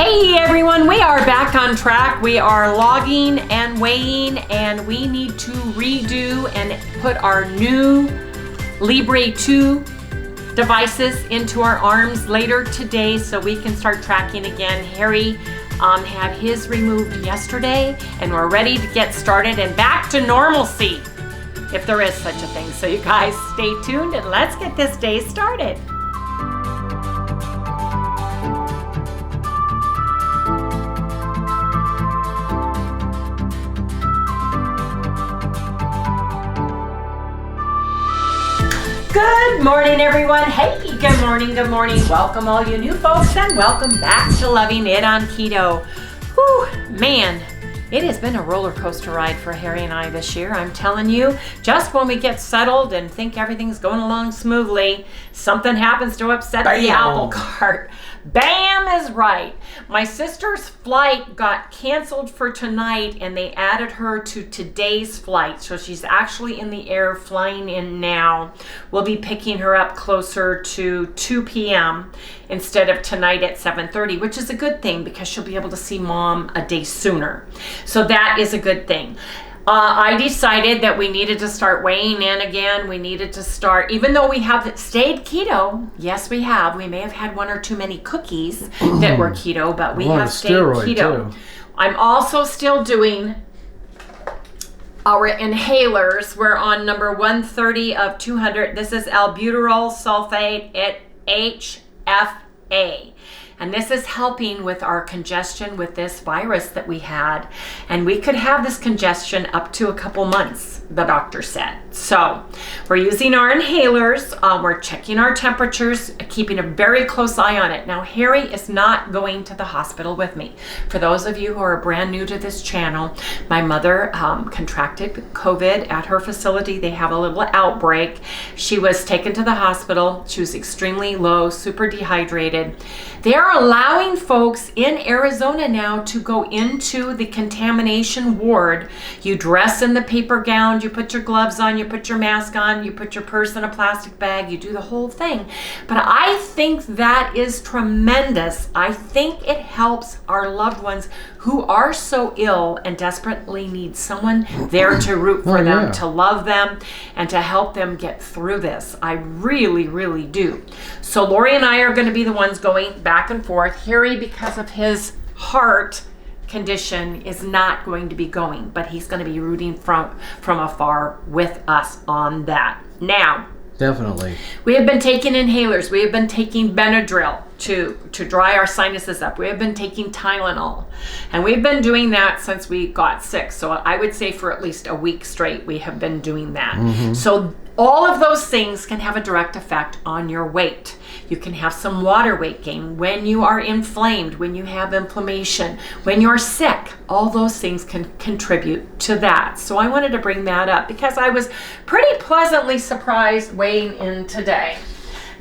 Hey everyone, we are back on track. We are logging and weighing, and we need to redo and put our new Libre 2 devices into our arms later today so we can start tracking again. Harry had his removed yesterday, and we're ready to get started and back to normalcy, if there is such a thing. So you guys stay tuned and let's get this day started. Good morning, everyone. Hey, good morning, good morning. Welcome all you new folks and welcome back to Loving It on Keto. Whew, man, it has been a roller coaster ride for Harry and I this year. I'm telling you, just when we get settled and think everything's going along smoothly, something happens to upset the apple cart. Bam is right. My sister's flight got canceled for tonight and they added her to today's flight. So she's actually in the air flying in now. We'll be picking her up closer to 2 p.m. instead of tonight at 7:30, which is a good thing because she'll be able to see mom a day sooner. So that is a good thing. I decided that we needed to start weighing in again. We needed to start, even though we have stayed keto. Yes, we have. We may have had one or too many cookies that were keto, but we have stayed keto. Too. I'm also still doing our inhalers. We're on number 130 of 200. This is albuterol sulfate at HFA. And this is helping with our congestion with this virus that we had. And we could have this congestion up to a couple months, the doctor said. So we're using our inhalers. We're checking our temperatures, keeping a very close eye on it. Now, Harry is not going to the hospital with me. For those of you who are brand new to this channel, my mother contracted COVID at her facility. They have a little outbreak. She was taken to the hospital. She was extremely low, super dehydrated. They are allowing folks in Arizona now to go into the contamination ward. You dress in the paper gown, you put your gloves on, you put your mask on, you put your purse in a plastic bag, you do the whole thing. But I think that is tremendous. I think it helps our loved ones who are so ill and desperately need someone there to root for them, to love them, and to help them get through this. I really, really do. So Lori and I are going to be the ones going back and forth. Harry, because of his heart condition, is not going to be going, but he's going to be rooting from afar with us on that. Now, definitely. We have been taking inhalers. We have been taking Benadryl to dry our sinuses up. We have been taking Tylenol. And we've been doing that since we got sick. So I would say for at least a week straight, we have been doing that. Mm-hmm. So all of those things can have a direct effect on your weight. You can have some water weight gain when you are inflamed, when you have inflammation, when you're sick. All those things can contribute to that. So I wanted to bring that up because I was pretty pleasantly surprised weighing in today.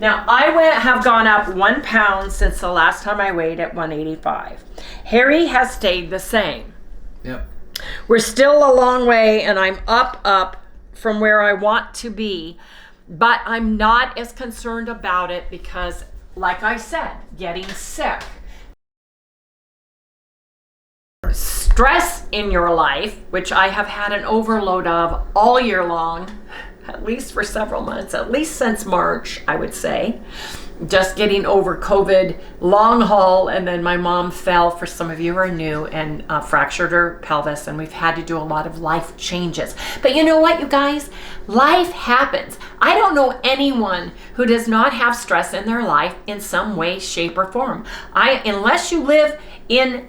Now, I have gone up 1 pound since the last time I weighed at 185. Harry has stayed the same. Yep. We're still a long way, and I'm up from where I want to be, but I'm not as concerned about it because, like I said, getting sick, stress in your life, which I have had an overload of all year long, at least for several months, at least since March, I would say. Just getting over COVID long haul, and then my mom fell, for some of you who are new, and fractured her pelvis, and we've had to do a lot of life changes. But you know what, you guys? Life happens. I don't know anyone who does not have stress in their life in some way, shape, or form. Unless you live in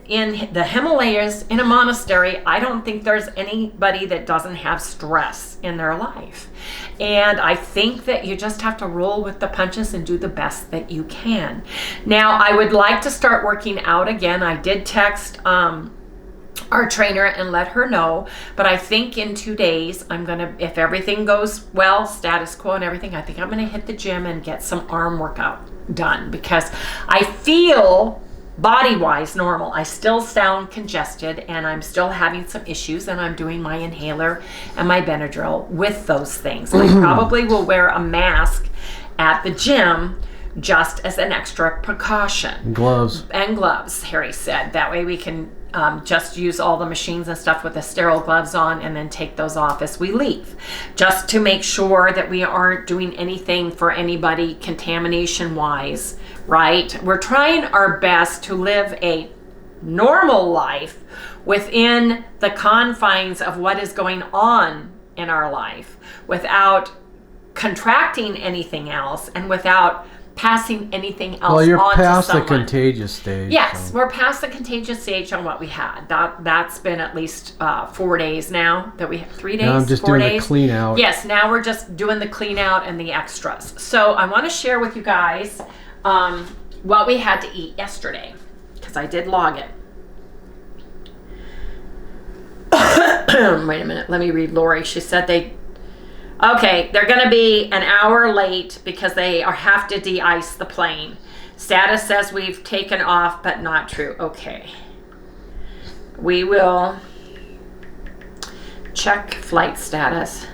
the Himalayas in a monastery, I don't think there's anybody that doesn't have stress in their life. And I think that you just have to roll with the punches and do the best that you can. Now, I would like to start working out again. I did text our trainer and let her know, but I think in 2 days I'm gonna, if everything goes well, status quo and everything, I think I'm gonna hit the gym and get some arm workout done because I feel body-wise normal. I still sound congested and I'm still having some issues, and I'm doing my inhaler and my Benadryl with those things. I probably will wear a mask at the gym just as an extra precaution. Gloves. And gloves, Harry said. That way we can just use all the machines and stuff with the sterile gloves on and then take those off as we leave. Just to make sure that we aren't doing anything for anybody contamination-wise, right? We're trying our best to live a normal life within the confines of what is going on in our life without contracting anything else and without passing anything else on to someone. Well, you're past the contagious stage. Yes, so we're past the contagious stage on what we had. That's been at least 4 days now that we have 3 days. Now I'm just 4 doing days. the clean out. Yes, now we're just doing the clean out and the extras. So I want to share with you guys what we had to eat yesterday because I did log it. Wait a minute, let me read Lori. She said they're going to be an hour late because they have to de-ice the plane. Status says we've taken off, but not true. Okay. We will check flight status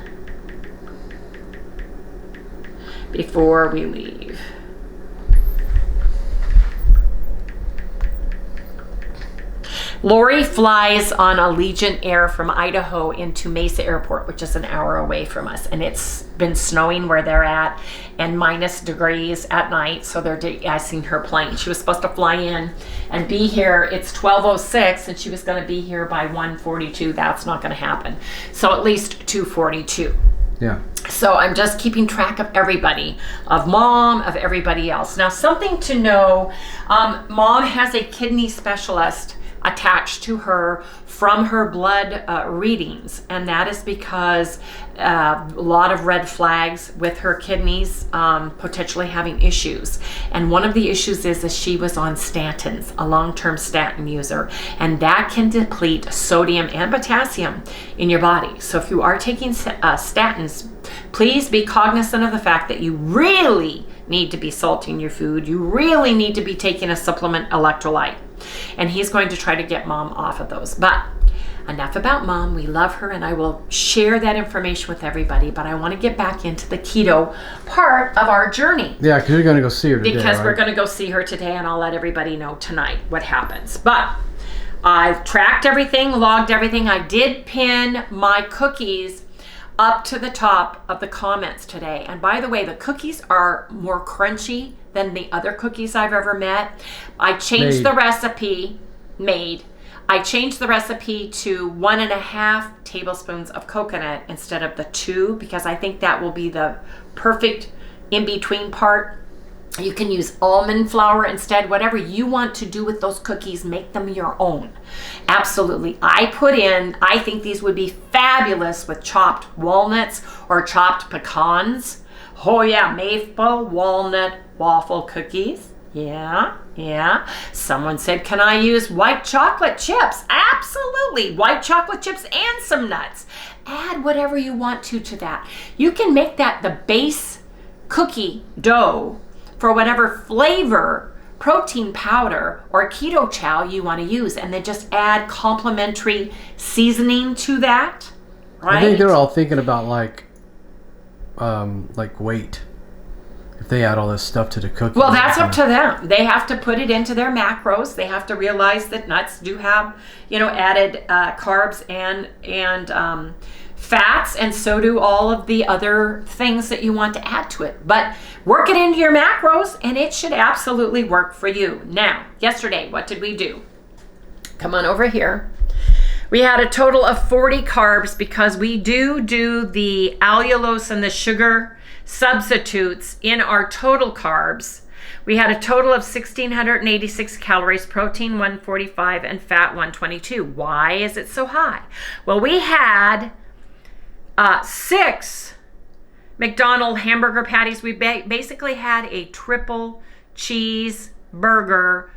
before we leave. Lori flies on Allegiant Air from Idaho into Mesa Airport, which is an hour away from us. And it's been snowing where they're at and minus degrees at night. So they're de-icing her plane. She was supposed to fly in and be here. It's 12:06 and she was going to be here by 1:42. That's not going to happen. So at least 2:42. Yeah. So I'm just keeping track of everybody, of Mom, of everybody else. Now, something to know, Mom has a kidney specialist attached to her from her blood readings, and that is because a lot of red flags with her kidneys potentially having issues. And one of the issues is that she was on statins, a long-term statin user, and that can deplete sodium and potassium in your body. So if you are taking statins, please be cognizant of the fact that you really need to be salting your food. You really need to be taking a supplement electrolyte. And he's going to try to get Mom off of those. But enough about Mom. We love her, and I will share that information with everybody. But I want to get back into the keto part of our journey. Yeah, because you're going to go see her today, because right? We're going to go see her today, and I'll let everybody know tonight what happens. But I've tracked everything, logged everything. I did pin my cookies up to the top of the comments today. And by the way, the cookies are more crunchy than the other cookies I've ever met. I changed the recipe, I changed the recipe to 1.5 tablespoons of coconut instead of the 2, because I think that will be the perfect in-between part. You can use almond flour instead. Whatever you want to do with those cookies, make them your own. Absolutely. I think these would be fabulous with chopped walnuts or chopped pecans. Oh yeah, maple walnut waffle cookies. Yeah. Someone said, can I use white chocolate chips? Absolutely. White chocolate chips and some nuts. Add whatever you want to that. You can make that the base cookie dough for whatever flavor, protein powder, or keto chow you want to use, and then just add complimentary seasoning to that, right? I think they're all thinking about like weight. If they add all this stuff to the cookie. Well, that's up to them. They have to put it into their macros. They have to realize that nuts do have, added carbs and fats, and so do all of the other things that you want to add to it. But work it into your macros, and it should absolutely work for you. Now, yesterday, what did we do? Come on over here. We had a total of 40 carbs because we do the allulose and the sugar substitutes in our total carbs. We had a total of 1,686 calories, protein 145, and fat 122. Why is it so high? Well, we had 6 McDonald's hamburger patties. We basically had a triple cheese burger,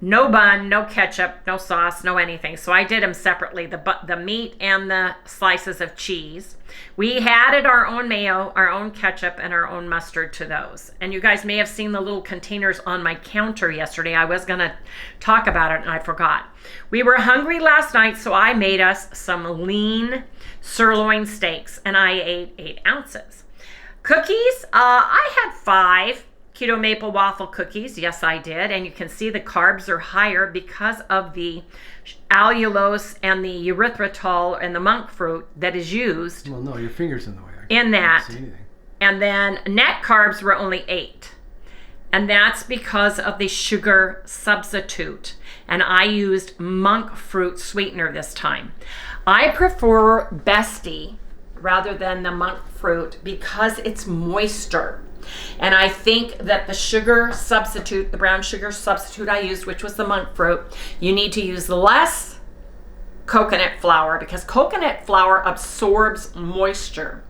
no bun, no ketchup, no sauce, no anything. So I did them separately, the meat and the slices of cheese. We added our own mayo, our own ketchup, and our own mustard to those. And you guys may have seen the little containers on my counter yesterday. I was going to talk about it and I forgot. We were hungry last night, so I made us some lean sirloin steaks, and I ate 8 ounces. Cookies, I had 5. keto maple waffle cookies. Yes, I did. And you can see the carbs are higher because of the allulose and the erythritol and the monk fruit that is used. Well, no, your finger's in the way. In that. See anything. And then net carbs were only 8. And that's because of the sugar substitute. And I used monk fruit sweetener this time. I prefer Bestie rather than the monk fruit because it's moisture. And I think that the sugar substitute, the brown sugar substitute I used, which was the monk fruit, you need to use less coconut flour because coconut flour absorbs moisture.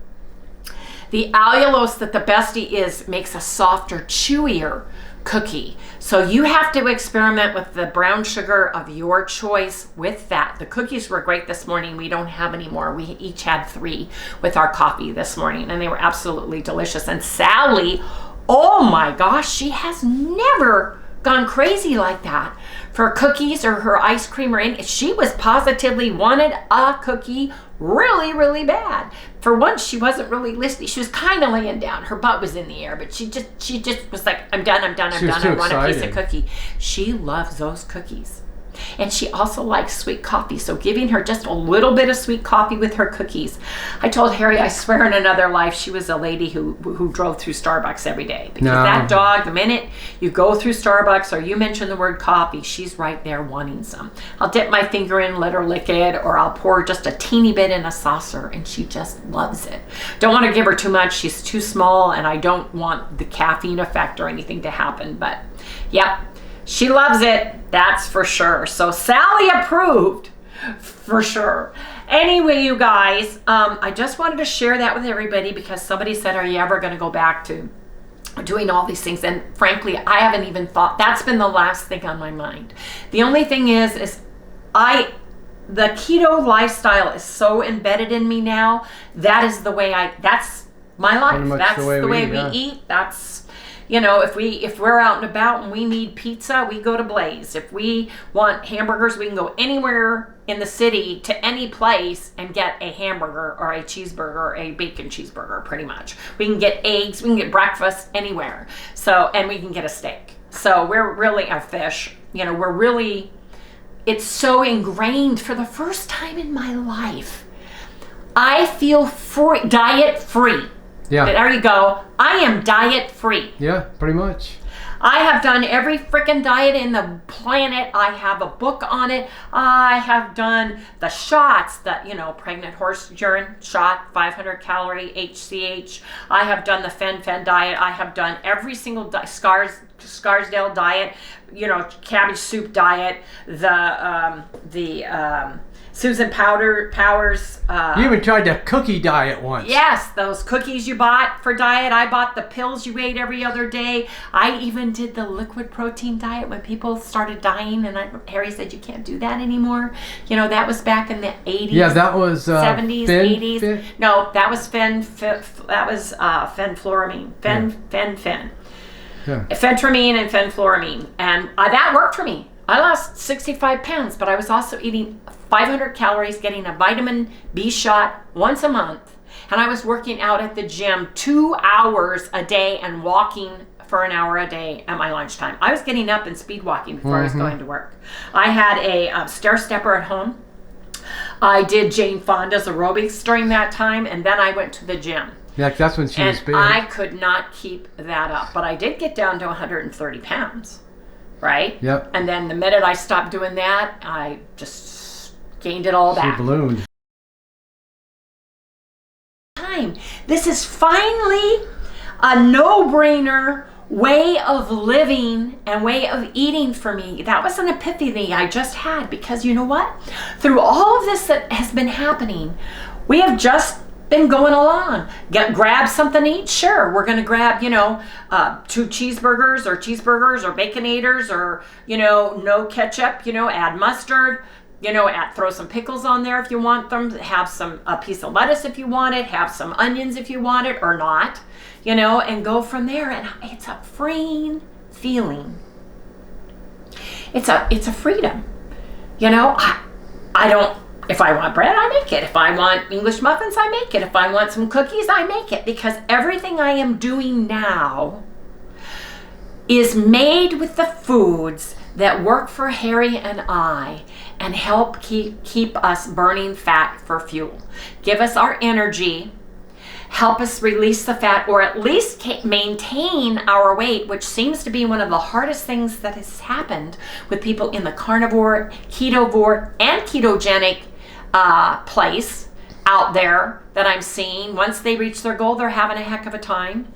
The allulose that the Bestie is makes a softer, chewier cookie. So you have to experiment with the brown sugar of your choice with that. The cookies were great this morning. We don't have any more. We each had 3 with our coffee this morning, and they were absolutely delicious. And Sally, oh my gosh, she has never gone crazy like that for cookies or her ice cream or anything. She was positively wanted a cookie really, really bad. For once, she wasn't really listening. She was kind of laying down. Her butt was in the air, but she just was like, I'm done. I want a piece of cookie. She loves those cookies. And she also likes sweet coffee. So giving her just a little bit of sweet coffee with her cookies. I told Harry, I swear in another life, she was a lady who drove through Starbucks every day. Because that dog, the minute you go through Starbucks or you mention the word coffee, she's right there wanting some. I'll dip my finger in, let her lick it, or I'll pour just a teeny bit in a saucer, and she just loves it. Don't want to give her too much. She's too small, and I don't want the caffeine effect or anything to happen. But yeah, she loves it, that's for sure. So Sally approved, for sure. Anyway, you guys, I just wanted to share that with everybody because somebody said, are you ever going to go back to doing all these things? And frankly, I haven't even thought. That's been the last thing on my mind. The only thing is the keto lifestyle is so embedded in me now. That is the way that's my life. That's the way we eat. That's, you know, if we're out and about and we need pizza, we go to Blaze. If we want hamburgers, we can go anywhere in the city to any place and get a hamburger or a cheeseburger or a bacon cheeseburger, pretty much. We can get eggs, we can get breakfast anywhere. So, and we can get a steak. So we're really a fish. You know, it's so ingrained. For the first time in my life, I feel free, diet free. Yeah. There you go. I am diet free. Yeah, pretty much. I have done every freaking diet in the planet. I have a book on it. I have done the shots, pregnant horse urine shot, 500 calorie HCH. I have done the Fen diet. I have done every single Scarsdale diet, cabbage soup diet, the Susan Powers. You even tried the cookie diet once. Yes, those cookies you bought for diet. I bought the pills you ate every other day. I even did the liquid protein diet when people started dying, and Harry said you can't do that anymore. That was back in the 80s. Yeah, that was 70s, 80s. No, that was fenfluramine. Fen. Yeah. Phentermine and fenfluramine, and that worked for me. I lost 65 pounds, but I was also eating 500 calories, getting a vitamin B shot once a month, and I was working out at the gym 2 hours a day and walking for an hour a day at my lunchtime. I was getting up and speed walking before I was going to work. I had a stair stepper at home. I did Jane Fonda's aerobics during that time, and then I went to the gym. Yeah, that's when she was big. I could not keep that up, but I did get down to 130 pounds. Right? Yep. And then the minute I stopped doing that, I just gained it all back. She ballooned. This is finally a no-brainer way of living and way of eating for me. That was an epiphany I just had because you know what? Through all of this that has been happening, we have just been going along. Grab something to eat? Sure. We're going to grab, 2 cheeseburgers or Baconators or, no ketchup, add mustard, throw some pickles on there if you want them, have a piece of lettuce if you want it, have some onions if you want it or not, and go from there. And it's a freeing feeling. It's a freedom. I don't. If I want bread, I make it. If I want English muffins, I make it. If I want some cookies, I make it. Because everything I am doing now is made with the foods that work for Harry and I and help keep us burning fat for fuel. Give us our energy, help us release the fat, or at least maintain our weight, which seems to be one of the hardest things that has happened with people in the carnivore, ketovore, and ketogenic place out there that I'm seeing. Once they reach their goal, they're having a heck of a time.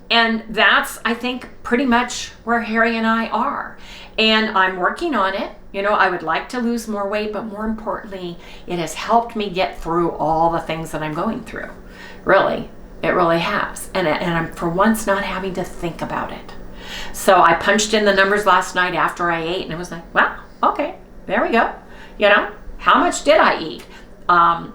And that's, I think, pretty much where Harry and I are. And I'm working on it. You know, I would like to lose more weight, but more importantly, it has helped me get through all the things that I'm going through. Really, it really has. And I'm for once not having to think about it. So I punched in the numbers last night after I ate, and it was like, well, okay, there we go. You know, how much did I eat?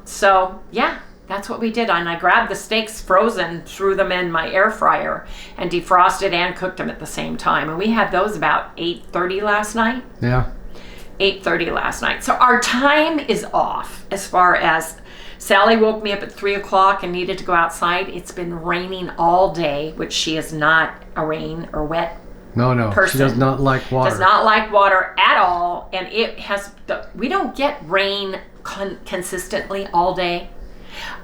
So yeah, that's what we did. And I grabbed the steaks frozen, threw them in my air fryer, and defrosted and cooked them at the same time. And we had those about 8:30 last night. Yeah. 8:30 last night. So our time is off as far as Sally woke me up at 3 o'clock and needed to go outside. It's been raining all day, which she is not a rain or wet person. She does not like water. Does not like water at all. And it has, we don't get rain consistently all day.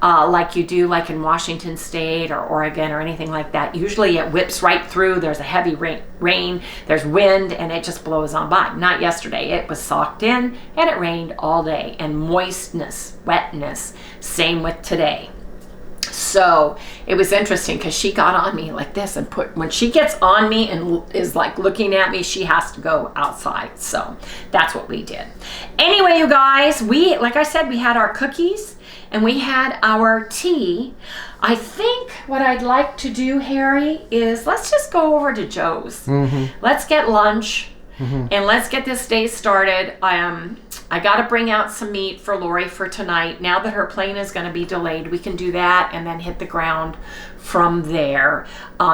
Like you do like in Washington State or Oregon or anything like that. Usually it whips right through. There's a heavy rain, there's wind, and it just blows on by. Not yesterday. It was socked in and it rained all day. And moistness, wetness, same with today. So it was interesting because she got on me like this and when she gets on me and is like looking at me, she has to go outside. So that's what we did. Anyway, you guys, like I said, we had our cookies and we had our tea. I think what I'd like to do, Harry, is let's just go over to Joe's. Mm-hmm. Let's get lunch. Mm-hmm. And let's get this day started. I got to bring out some meat for Lori for tonight. Now that her plane is going to be delayed, we can do that and then hit the ground from there.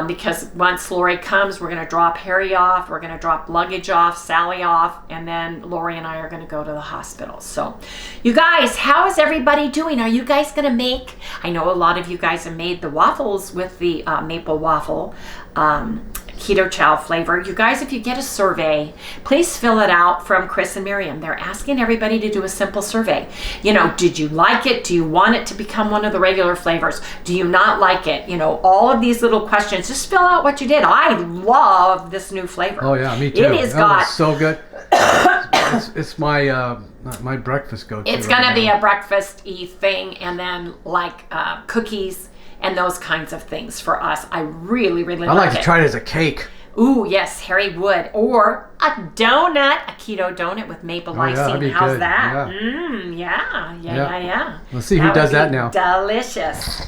Because once Lori comes, we're going to drop Harry off. We're going to drop luggage off, Sally off, and then Lori and I are going to go to the hospital. So, you guys, how is everybody doing? Are you guys going to make? I know a lot of you guys have made the waffles with the maple waffle. Keto Chow flavor. You guys, if you get a survey, please fill it out from Chris and Miriam. They're asking everybody to do a simple survey. You know, did you like it? Do you want it to become one of the regular flavors? Do you not like it? You know, all of these little questions. Just fill out what you did. I love this new flavor. Oh yeah, me too. It is got so good. It's my my breakfast go-to. It's gonna be a breakfast-y thing, and then like cookies and those kinds of things for us. I really, really like it. I like to try it as a cake. Ooh, yes, Harry would. Or a donut, a keto donut with maple icing. How's good. that? Yeah. Yeah. Let's see who does that now. Delicious.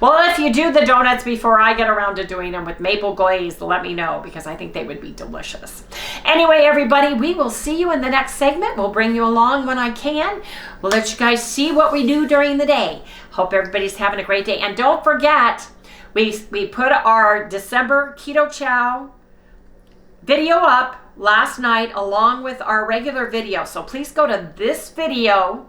Well, if you do the donuts before I get around to doing them with maple glaze, let me know because I think they would be delicious. Anyway, everybody, we will see you in the next segment. We'll bring you along when I can. We'll let you guys see what we do during the day. Hope everybody's having a great day. And don't forget, we put our December Keto Chow video up last night along with our regular video. So please go to this video.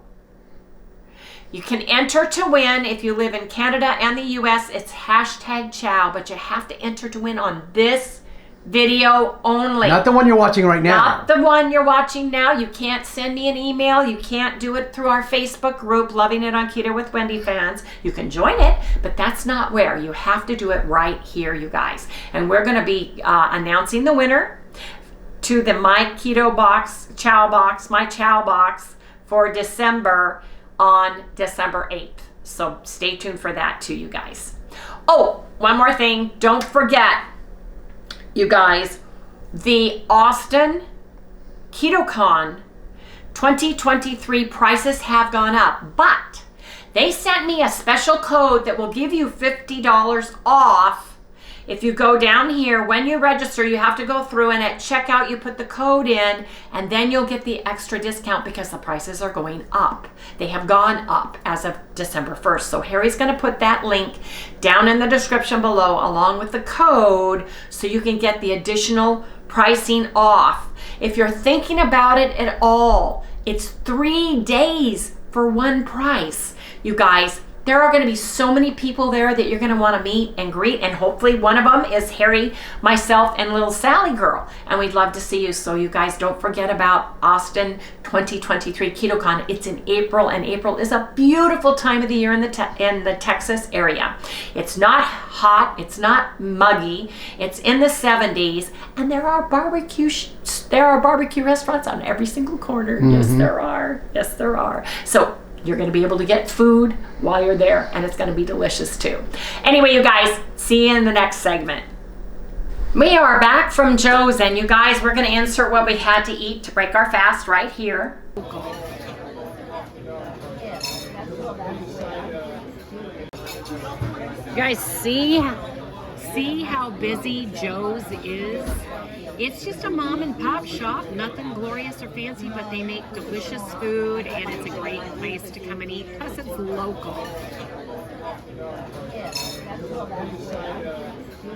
You can enter to win if you live in Canada and the US. It's #chow, but you have to enter to win on this video only. Not the one you're watching right now. Not the one you're watching now. You can't send me an email. You can't do it through our Facebook group, Loving It on Keto with Wendy fans. You can join it, but that's not where. You have to do it right here, you guys. And we're going to be announcing the winner to the My Chow box for December on December 8th. So stay tuned for that too, you guys. Oh, one more thing. Don't forget, you guys, the Austin KetoCon 2023 prices have gone up, but they sent me a special code that will give you $50 off. If you go down here, when you register, you have to go through and at checkout, you put the code in and then you'll get the extra discount because the prices are going up. They have gone up as of December 1st. So Harry's going to put that link down in the description below along with the code so you can get the additional pricing off. If you're thinking about it at all, it's 3 days for one price. You guys, There are going to be so many people there that you're going to want to meet and greet, and hopefully one of them is Harry, myself, and little Sally girl, and we'd love to see you. So you guys don't forget about Austin 2023 KetoCon. It's in April, and April is a beautiful time of the year in the Texas area. It's not hot, it's not muggy, it's in the 70s, and there are barbecue restaurants on every single corner. Yes, there are. Yes, there are. So you're going to be able to get food while you're there, and it's going to be delicious too. Anyway, you guys, see you in the next segment. We are back from Joe's, and you guys, we're going to insert what we had to eat to break our fast right here. You guys, see how busy Joe's is? It's just a mom and pop shop, nothing glorious or fancy, but they make delicious food, and it's a great place to come and eat, plus it's local.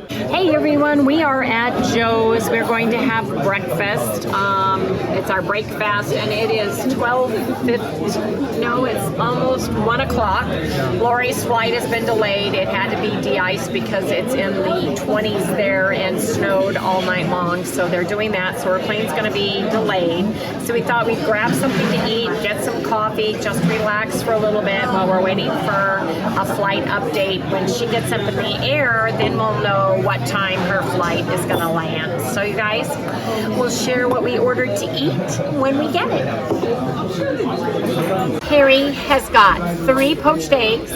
Hey everyone, we are at Joe's. We're going to have breakfast. It's our breakfast, and it is 12:50. No, it's almost 1 o'clock. Lori's flight has been delayed. It had to be de-iced because it's in the 20s there and snowed all night long. So they're doing that. So our plane's going to be delayed. So we thought we'd grab something to eat, get some coffee, just relax for a little bit while we're waiting for a flight update. When she gets up in the air, then we'll know what time her flight is going to land. So you guys, we'll share what we ordered to eat when we get it. Harry has got 3 poached eggs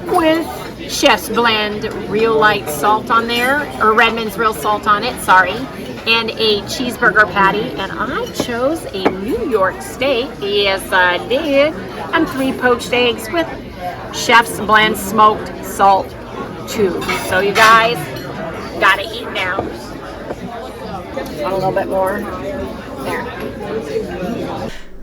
with Chef's Blend Real Light Salt on there, or Redmond's Real Salt on it, sorry, and a cheeseburger patty, and I chose a New York steak, yes I did, and 3 poached eggs with Chef's Blend Smoked Salt too. So you guys, gotta eat now. Want a little bit more? There.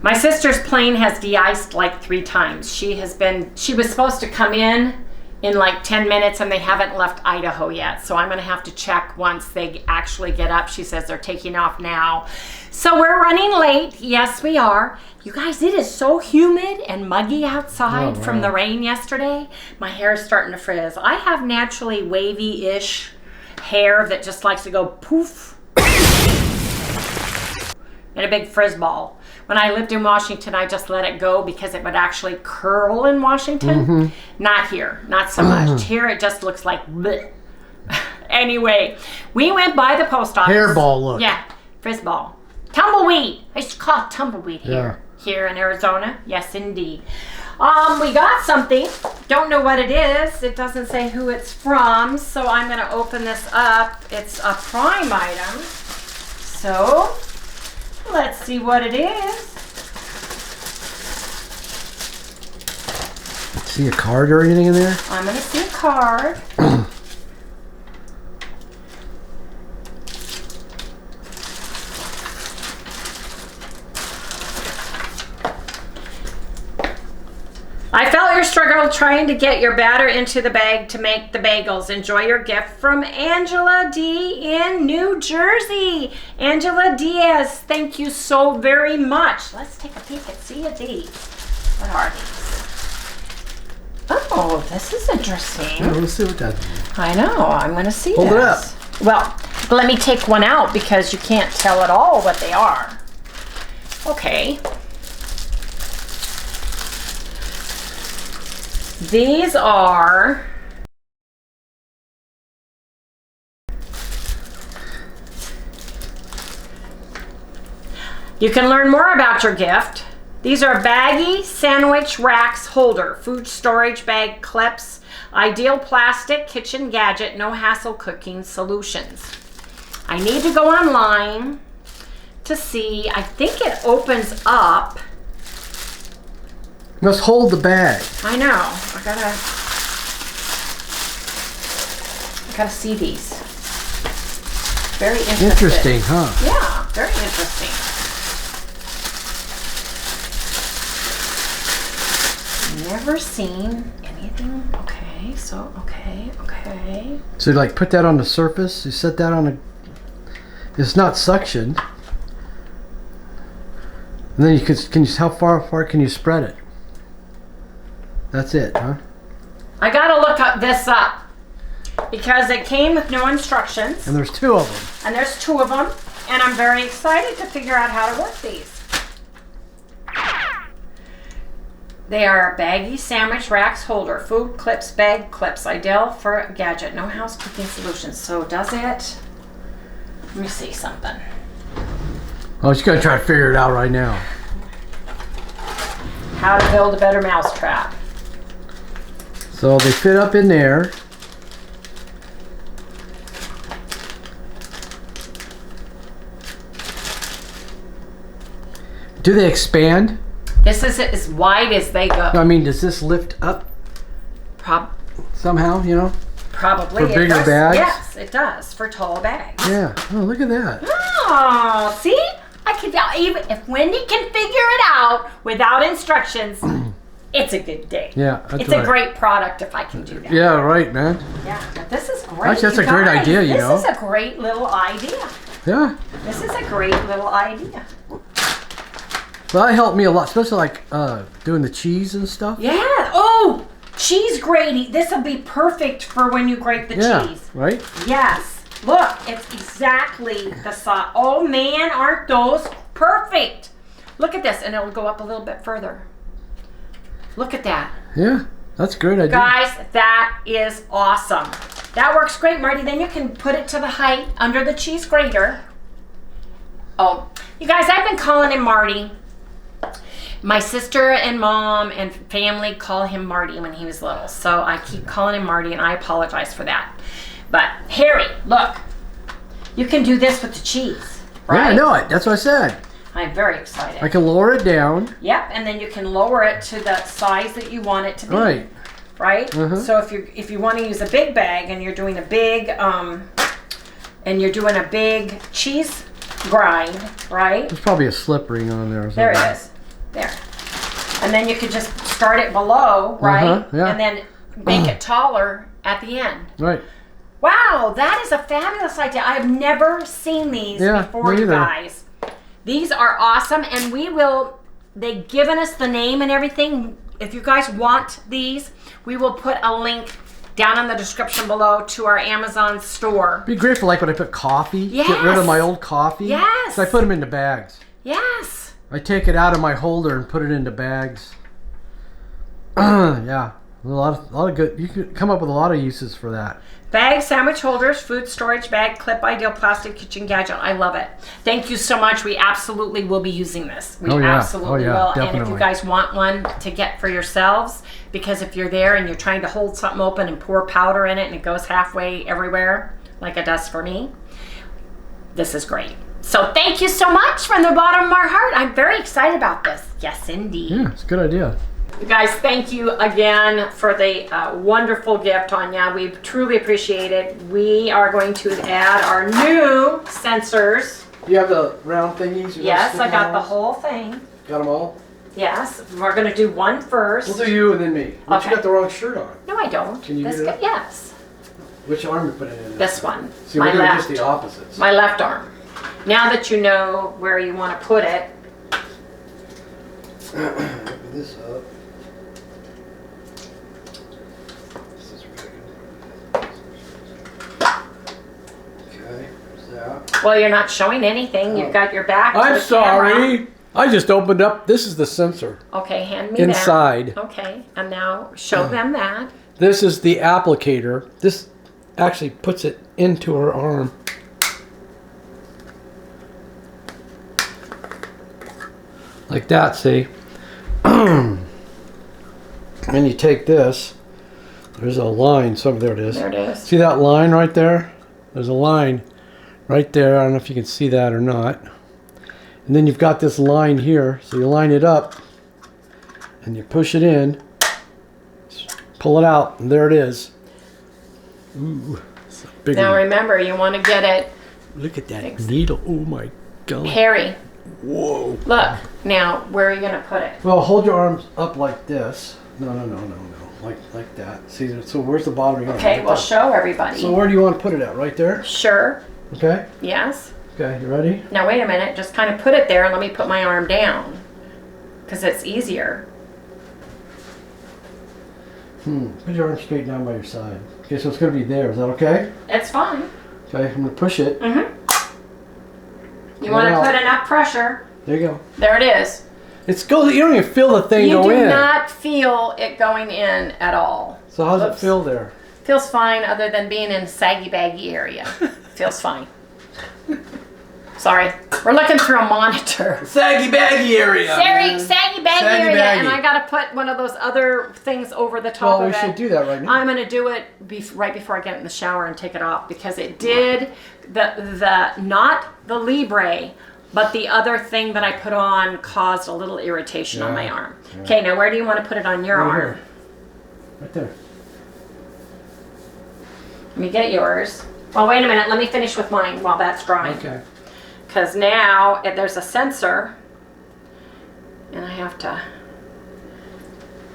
My sister's plane has de-iced like 3 times. She was supposed to come in like 10 minutes, and they haven't left Idaho yet. So I'm gonna have to check once they actually get up. She says they're taking off now. So we're running late. Yes, we are. You guys, it is so humid and muggy outside from the rain yesterday. My hair is starting to frizz. I have naturally wavy-ish hair that just likes to go poof in a big frizz ball. When I lived in Washington, I just let it go because it would actually curl in Washington. Not here, not so much. Here it just looks like bleh. Anyway, we went by the post office. Hairball look. Yeah, frizz ball. Tumbleweed. I used to call it tumbleweed here. Here in Arizona. Yes, indeed. We got something. Don't know what it is. It doesn't say who it's from, so I'm going to open this up. It's a Prime item. So, let's see what it is. See a card or anything in there? I'm going to see a card. I felt your struggle trying to get your batter into the bag to make the bagels. Enjoy your gift from Angela D. in New Jersey. Angela Diaz, thank you so very much. Let's take a peek and see these. What are these? Oh, this is interesting. Yeah, let's see what that is. I know, I'm going to see Hold it up. Well, let me take one out because you can't tell at all what they are. Okay. These are you can learn more about your gift. These are baggy sandwich racks holder, food storage bag clips, ideal plastic kitchen gadget, no hassle cooking solutions. I need to go online to see. I think it opens up. Must hold the bag. I know. I gotta see these. Very interesting. Interesting, huh? Yeah, very interesting. Never seen anything. Okay, so okay. So you like put that on the surface. You set that on a. It's not suction. And then you can you how far can you spread it? That's it, huh? I gotta look this up because it came with no instructions. And there's 2 of them. And there's 2 of them. And I'm very excited to figure out how to work these. They are baggy sandwich racks holder, food clips, bag clips, ideal for a gadget, no house cooking solutions. So does it? Let me see something. Oh, she's gonna try to figure it out right now. How to build a better mousetrap. So they fit up in there. Do they expand? This is as wide as they go. I mean, does this lift up somehow, you know? Probably. For bigger bags? Yes, it does. For tall bags. Yeah. Oh, look at that. Oh, see? I can even if Wendy can figure it out without instructions, it's a good day. Yeah, it's a great product if I can do that. Yeah, right, man. Yeah, but this is great. Actually, that's a great idea, you know. This is a great little idea. Yeah. This is a great little idea. Well, that helped me a lot, especially like doing the cheese and stuff. Yeah. Oh, cheese grating. This will be perfect for when you grate the cheese. Right? Yes. Look, it's exactly the size. Oh man, aren't those perfect? Look at this, and it'll go up a little bit further. Look at that. Yeah, that's a great idea. Guys, that is awesome. That works great, Marty. Then you can put it to the height under the cheese grater. Oh, you guys, I've been calling him Marty. My sister and mom and family call him Marty when he was little. So I keep calling him Marty, and I apologize for that. But Harry, look, you can do this with the cheese, right? Yeah, I know it. That's what I said. I'm very excited. I can lower it down. Yep, and then you can lower it to the size that you want it to be. Right. Right? Uh-huh. So if you want to use a big bag and you're doing a big cheese grind, right? There's probably a slip ring on there or something. There it is. There. And then you could just start it below, right? Yeah. And then make it taller at the end. Right. Wow, that is a fabulous idea. I've never seen these before, me you either. guys. These are awesome, and they've given us the name and everything. If you guys want these, we will put a link down in the description below to our Amazon store. Be great for like when I put coffee. Yes. Get rid of my old coffee. Yes. So I put them into bags. Yes. I take it out of my holder and put it into bags. Yeah. A lot of good. You could come up with a lot of uses for that. Bag, sandwich holders, food storage bag, clip, ideal plastic kitchen gadget. I love it. Thank you so much. We absolutely will be using this. We absolutely will. Definitely. And if you guys want one to get for yourselves, because if you're there and you're trying to hold something open and pour powder in it and it goes halfway everywhere, like it does for me, this is great. So thank you so much from the bottom of our heart. I'm very excited about this. Yes, indeed. Yeah, it's a good idea. You guys, thank you again for the wonderful gift, Tanya. We truly appreciate it. We are going to add our new sensors. You have the round thingies? Yes, I got the whole thing. Got them all? Yes, we're going to do one first. We'll do you and then me. But Okay. you got the wrong shirt on. No, I don't. Can you do that? Yes. Which arm you put it in? This one. See, my we're doing left. just the opposites. My left arm. Now that you know where you want to put it. Open this up. This is okay, there's that. Well, you're not showing anything. You've got your back to I'm the sorry. camera. I just opened up. This is the sensor. Okay, hand me Inside. that. Okay, and now show them that. This is the applicator. This actually puts it into her arm. Like that, see? And you take this. There's a line. So there it is. There it is. See that line right there? There's a line right there. I don't know if you can see that or not. And then you've got this line here. So you line it up and you push it in. Pull it out, and there it is. Ooh, it's a big Now one. remember, you want to get it, Look at that needle. Oh my God. Harry. Whoa. Look, now where are you going to put it? Well, hold your arms up like this. No. Like that. See, so where's the bottom of your arm? Okay, Right we'll there. show everybody. So where do you want to put it at? Right there? Sure. Okay. Yes. Okay, you ready? Now wait a minute. Just kind of put it there and let me put my arm down, because it's easier. Put your arm straight down by your side. Okay, so it's going to be there. Is that okay? It's fine. Okay, I'm going to push it. You want to put enough pressure. There you go. There it is. You don't even feel the thing go in. You do not feel it going in at all. So how does it feel there? Feels fine other than being in saggy baggy area. Feels fine. Sorry. We're looking through a monitor. Saggy baggy area. Saggy baggy area. And I got to put one of those other things over the top of it. Well, we should do that right now. I'm going to do it right before I get in the shower and take it off because it did not the Libre, but the other thing that I put on caused a little irritation on my arm. Yeah. Okay, now where do you want to put it on your arm? Here. Right there. Let me get yours. Well, wait a minute. Let me finish with mine while that's drying. Okay. Because now there's a sensor, and I have to...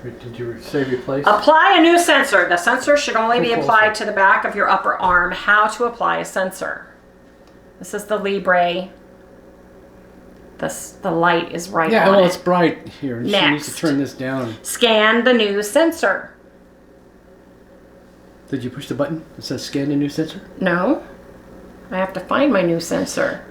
Did you say replace? Apply a new sensor. The sensor should only be applied to the back of your upper arm. How to apply a sensor. This is the Libre. The light is right on it. Yeah, well, it's bright here. Next. She needs to turn this down. Scan the new sensor. Did you push the button that says scan the new sensor? No. I have to find my new sensor.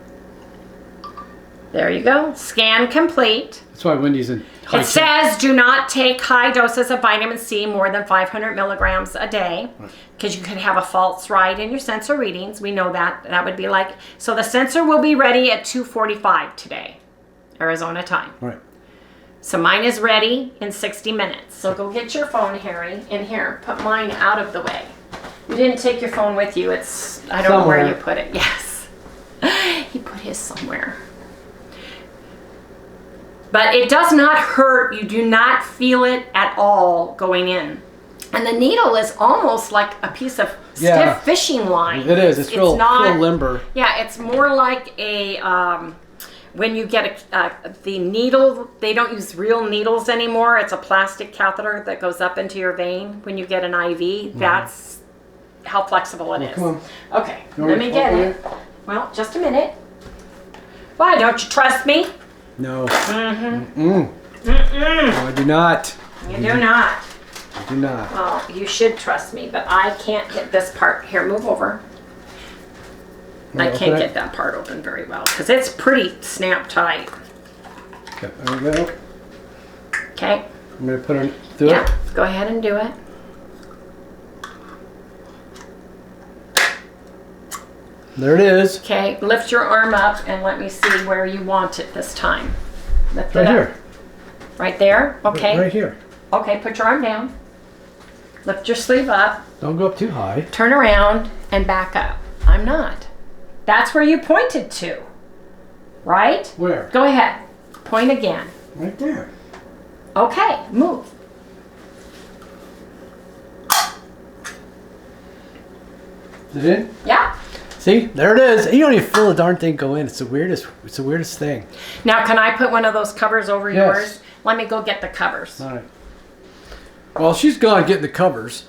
There you go. Scan complete. That's why Wendy's in high It says do not take high doses of vitamin C, more than 500 milligrams a day, because you could have a false ride in your sensor readings. We know that. That would be like, so the sensor will be ready at 2:45 today, Arizona time. Right. So mine is ready in 60 minutes. So go get your phone, Harry, in here. Put mine out of the way. You didn't take your phone with you. It's, I don't know where you put it. Yes. He put his somewhere. But it does not hurt. You do not feel it at all going in. And the needle is almost like a piece of stiff fishing line. It is. It's real limber. Yeah, it's more like a... when you get the needle, they don't use real needles anymore. It's a plastic catheter that goes up into your vein when you get an IV. That's how flexible it is. Come on. Okay, let me get it. Well, just a minute. Why, don't you trust me? No. No, I do not. You do not. I do not. Well, you should trust me, but I can't get this part. Here, move over. I can't get that part open very well because it's pretty snap tight. Okay, there we go. Okay. I'm going to put it through it. Go ahead and do it. There it is. Okay, lift your arm up and let me see where you want it this time. Lift it Right up. here. Right there? Okay. Right here. Okay, put your arm down. Lift your sleeve up. Don't go up too high. Turn around and back up. I'm not. That's where you pointed to. Right? Where? Go ahead. Point again. Right there. Okay, move. Is it in? Yeah. See? There it is. You don't even feel the darn thing go in. It's the weirdest thing. Now, can I put one of those covers over Yes. yours? Let me go get the covers. All right. Well, she's gone getting the covers.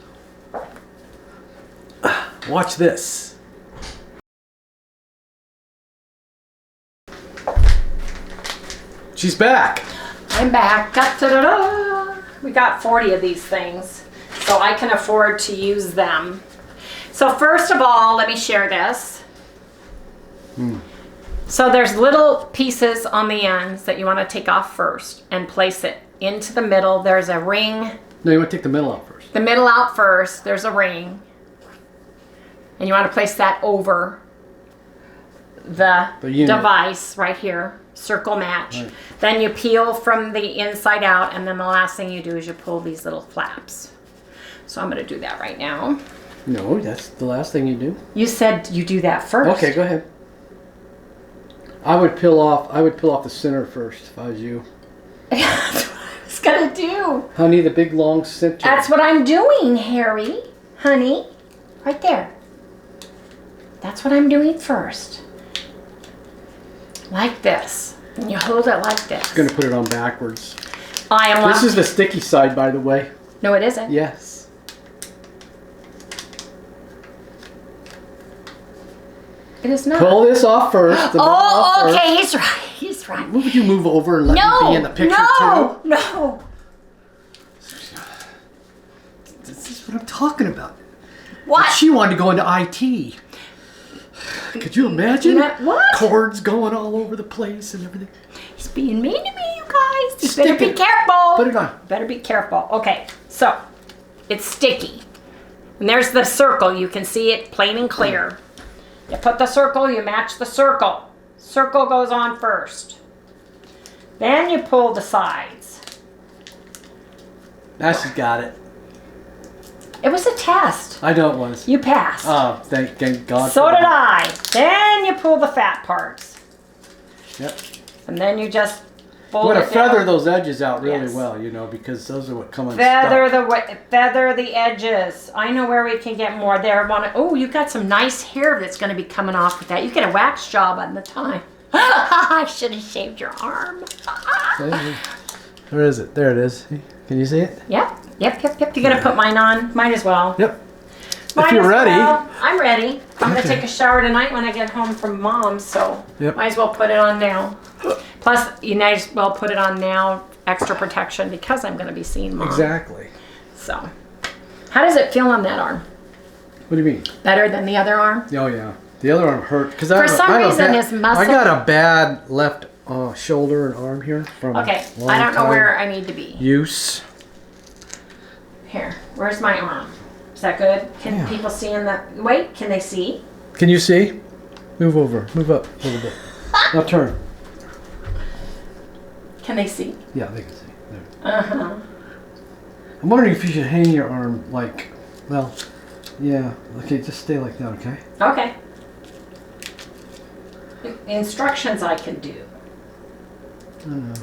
Watch this. She's back. I'm back. Da-da-da-da. We got 40 of these things, so I can afford to use them. So first of all, let me share this. So there's little pieces on the ends that you want to take off first and place it into the middle. There's a ring. No, you want to take the middle out first. The middle out first. There's a ring. And you want to place that over the device right here. Circle match. Right. Then you peel from the inside out, and then the last thing you do is you pull these little flaps. So I'm going to do that right now. No, that's the last thing you do. You said you do that first. Okay, go ahead. I would peel off the center first if I was you. That's what I was going to do. Honey, the big long center. That's what I'm doing, Harry. Honey. Right there. That's what I'm doing first. Like this. And you hold it like this. I'm going to put it on backwards. I am. This is the sticky side, by the way. No, it isn't. Yes. It is not. Pull this off first. Oh, okay. He's right. He's right. Would you move over and let me be in the picture too? No. what I'm talking about. What? But she wanted to go into IT. Could you imagine? What? Cords going all over the place and everything. He's being mean to me, you guys. You better be careful. Put it on. Better be careful. Okay, so it's sticky. And there's the circle. You can see it plain and clear. You put the circle, you match the circle. Circle goes on first. Then you pull the sides. Now she's got it. It was a test. I know it was. You passed. Oh, thank God. So did I. Then you pull the fat parts. Yep. And then you just fold You it want to feather down. those edges out really Yes. well, you know, because those are what come unstuck. Feather the edges. I know where we can get more there. Oh, you got some nice hair that's going to be coming off with that. You get a wax job on the time. I should have shaved your arm. Where is it? There it is. Can you see it? Yep. You're going to put mine on? Might as well. Yep. Might If you're as ready. well. I'm ready. I'm going Okay. to take a shower tonight when I get home from Mom's, so Yep. might as well put it on now. Plus, you might as well put it on now, extra protection, because I'm going to be seeing Mom. Exactly. So, how does it feel on that arm? What do you mean? Better than the other arm? Oh, yeah. The other arm hurt. Cause For some reason, his muscle... I got a bad left shoulder and arm here from Okay, a long I don't know time where I need to be. use. Here, where's my arm? Is that good? Can Yeah. people see in the... Wait, can they see? Can you see? Move over. Move up a little bit. Now turn. Can they see? Yeah, they can see. There. Uh-huh. I'm wondering if you should hang your arm like, well, yeah. Okay, just stay like that, okay? Okay. Instructions I can do. I don't know.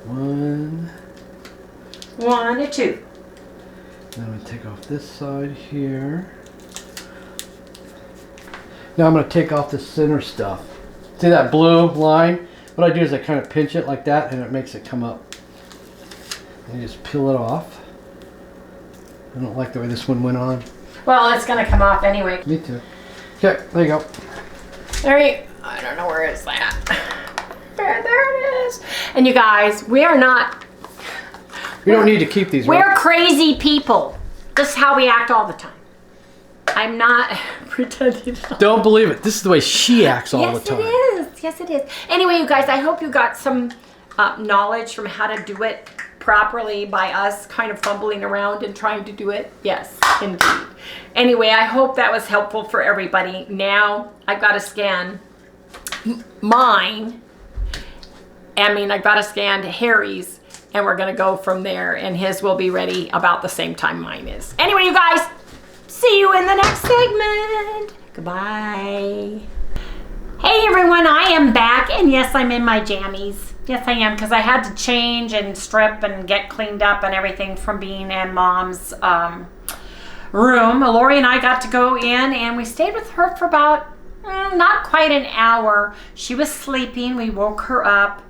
1. 1 to 2. Then I'm going to take off this side here. Now I'm going to take off the center stuff. See that blue line? What I do is I kind of pinch it like that and it makes it come up. And you just peel it off. I don't like the way this one went on. Well, it's going to come off anyway. Me too. Okay, there you go. I don't know where is that. There it is. And you guys, we are not... We don't need to keep these, We're right? crazy people. This is how we act all the time. I'm not pretending. Don't believe it. This is the way she acts all the time. Yes, it is. Anyway, you guys, I hope you got some knowledge from how to do it properly by us kind of fumbling around and trying to do it. Yes, indeed. Anyway, I hope that was helpful for everybody. Now, I've got to scan mine. I've got to scan Harry's. And we're going to go from there. And his will be ready about the same time mine is. Anyway, you guys, see you in the next segment. Goodbye. Hey, everyone. I am back. And yes, I'm in my jammies. Yes, I am. Because I had to change and strip and get cleaned up and everything from being in Mom's room. Lori and I got to go in. And we stayed with her for about not quite an hour. She was sleeping. We woke her up.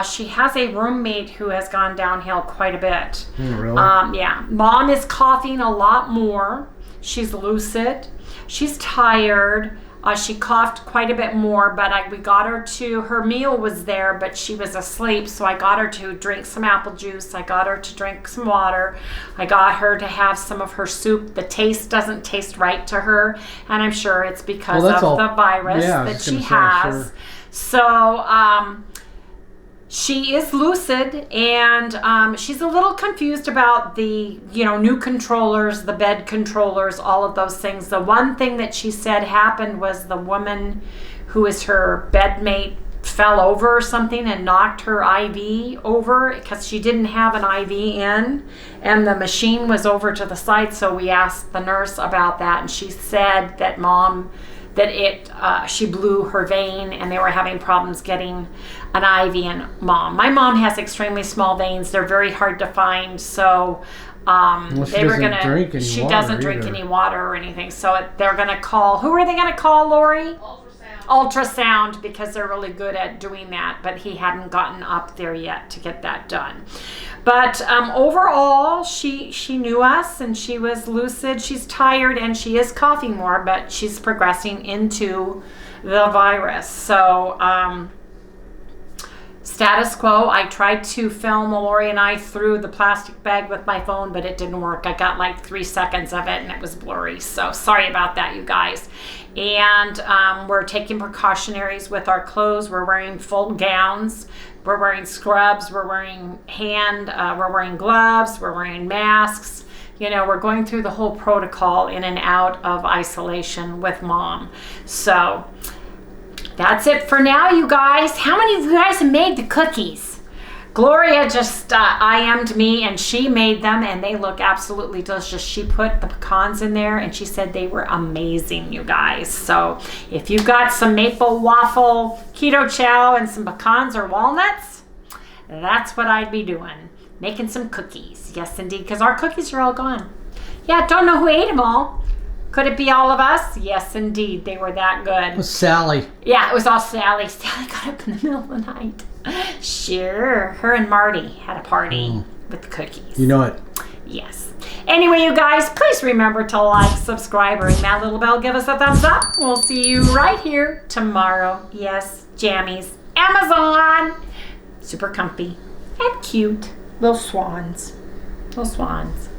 She has a roommate who has gone downhill quite a bit. Really? Yeah. Mom is coughing a lot more. She's lucid. She's tired. She coughed quite a bit more, but we got her to, her meal was there, but she was asleep, so I got her to drink some apple juice. I got her to drink some water. I got her to have some of her soup. The taste doesn't taste right to her, and I'm sure it's because of the virus that she has. Sure. So, she is lucid, and she's a little confused about the, new controllers, the bed controllers, all of those things. The one thing that she said happened was the woman who is her bedmate fell over or something and knocked her IV over because she didn't have an IV in, and the machine was over to the side. So we asked the nurse about that, and she said that she blew her vein and they were having problems getting an IV in Mom. My mom has extremely small veins. They're very hard to find. So they were gonna. She doesn't drink any water or anything. So they're gonna call. Who are they gonna call, Lori? Ultrasound, because they're really good at doing that. But he hadn't gotten up there yet to get that done. But overall, she knew us and she was lucid. She's tired and she is coughing more, but she's progressing into the virus. So status quo. I tried to film Lori and I through the plastic bag with my phone, but it didn't work. I got like 3 seconds of it and it was blurry. So sorry about that, you guys. And we're taking precautionaries with our clothes. We're wearing full gowns. We're wearing scrubs. We're wearing we're wearing gloves. We're wearing masks. You know, we're going through the whole protocol in and out of isolation with Mom. So that's it for now, you guys. How many of you guys have made the cookies? Gloria just IM'd me and she made them and they look absolutely delicious. She put the pecans in there and she said they were amazing, you guys. So if you've got some maple waffle keto chow and some pecans or walnuts, that's what I'd be doing. Making some cookies. Yes, indeed, because our cookies are all gone. Yeah, don't know who ate them all. Could it be all of us? Yes, indeed. They were that good. It was Sally. Yeah, it was all Sally. Sally got up in the middle of the night. Sure. Her and Marty had a party with the cookies. You know it. Yes. Anyway, you guys, please remember to like, subscribe, ring that little bell, give us a thumbs up. We'll see you right here tomorrow. Yes, jammies. Amazon. Super comfy and cute. Little swans. Little swans.